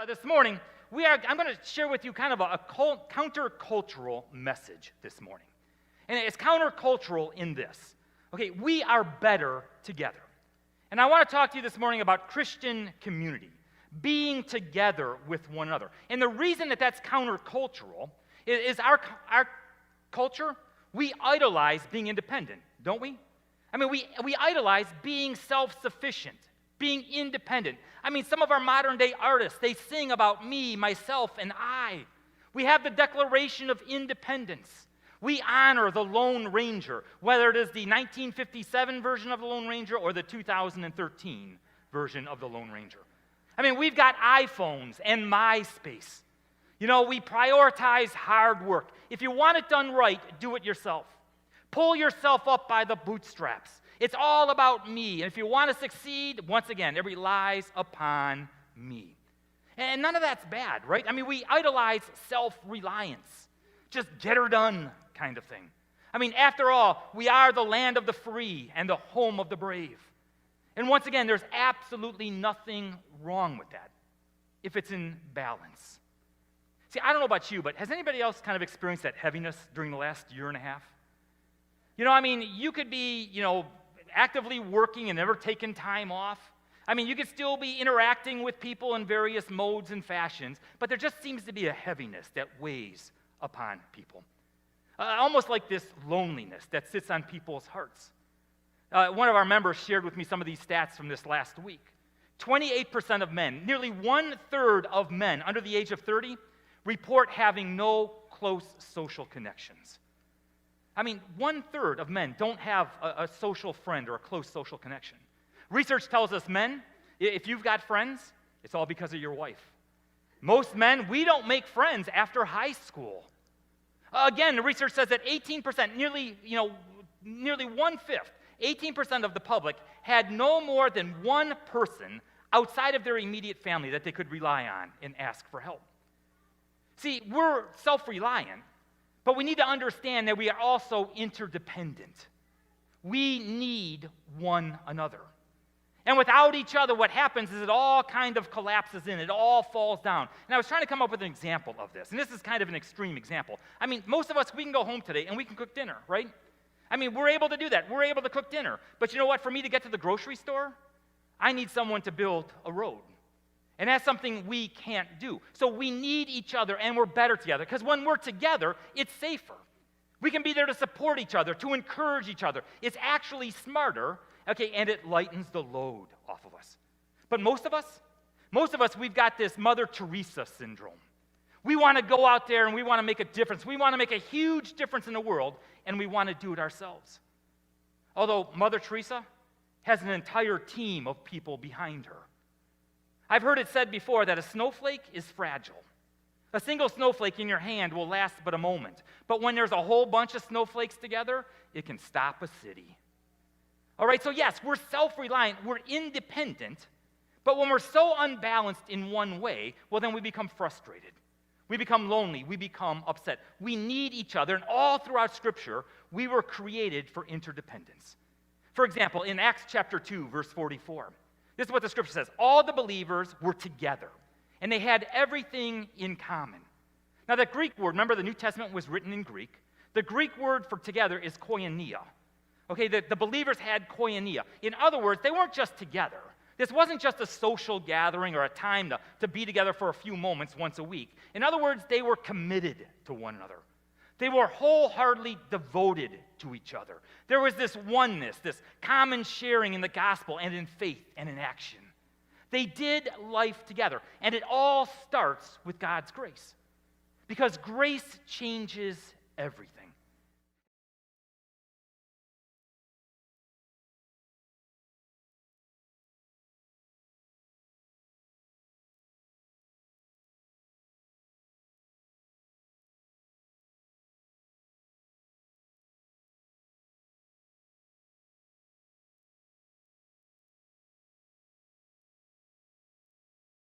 This morning, I'm going to share with you kind of a countercultural message this morning. And it's countercultural in this. Okay, we are better together. And I want to talk to you this morning about Christian community, being together with one another. And the reason that that's countercultural is our culture, we idolize being independent, don't we? I mean, we idolize being self-sufficient, being independent. I mean, some of our modern-day artists, they sing about me, myself, and I. We have the Declaration of Independence. We honor the Lone Ranger, whether it is the 1957 version of the Lone Ranger or the 2013 version of the Lone Ranger. I mean, we've got iPhones and MySpace. You know, we prioritize hard work. If you want it done right, do it yourself. Pull yourself up by the bootstraps. It's all about me. And if you want to succeed, once again, it relies upon me. And none of that's bad, right? I mean, we idolize self-reliance. Just get her done kind of thing. I mean, after all, we are the land of the free and the home of the brave. And once again, there's absolutely nothing wrong with that if it's in balance. See, I don't know about you, but has anybody else kind of experienced that heaviness during the last year and a half? You know, I mean, you could be, actively working and never taking time off. I mean, you could still be interacting with people in various modes and fashions, but there just seems to be a heaviness that weighs upon people. Almost like this loneliness that sits on people's hearts. One of our members shared with me some of these stats from this last week. 28% of men, nearly 1/3 of men under the age of 30, report having no close social connections. I mean, 1/3 of men don't have a social friend or a close social connection. Research tells us, men, if you've got friends, it's all because of your wife. Most men, we don't make friends after high school. Again, the research says that 18%, nearly 1/5, 18% of the public had no more than one person outside of their immediate family that they could rely on and ask for help. See, we're self-reliant, but we need to understand that we are also interdependent. We need one another. And without each other, what happens is it all kind of collapses in. It all falls down. And I was trying to come up with an example of this. And this is kind of an extreme example. I mean, most of us, we can go home today and we can cook dinner, right? I mean, we're able to do that. We're able to cook dinner. But you know what? For me to get to the grocery store, I need someone to build a road. And that's something we can't do. So we need each other, and we're better together. Because when we're together, it's safer. We can be there to support each other, to encourage each other. It's actually smarter, okay, and it lightens the load off of us. But most of us, we've got this Mother Teresa syndrome. We want to go out there and we want to make a difference. We want to make a huge difference in the world, and we want to do it ourselves. Although Mother Teresa has an entire team of people behind her. I've heard it said before that a snowflake is fragile. A single snowflake in your hand will last but a moment. But when there's a whole bunch of snowflakes together, it can stop a city. All right, so yes, we're self-reliant, we're independent, but when we're so unbalanced in one way, well, then we become frustrated. We become lonely. We become upset. We need each other, and all throughout Scripture, we were created for interdependence. For example, in Acts chapter 2, verse 44, this is what the Scripture says. All the believers were together, and they had everything in common. Now, that Greek word, remember the New Testament was written in Greek. The Greek word for together is koinonia. Okay, the believers had koinonia. In other words, they weren't just together. This wasn't just a social gathering or a time to be together for a few moments once a week. In other words, they were committed to one another. They were wholeheartedly devoted to each other. There was this oneness, this common sharing in the gospel and in faith and in action. They did life together, and it all starts with God's grace. Because grace changes everything.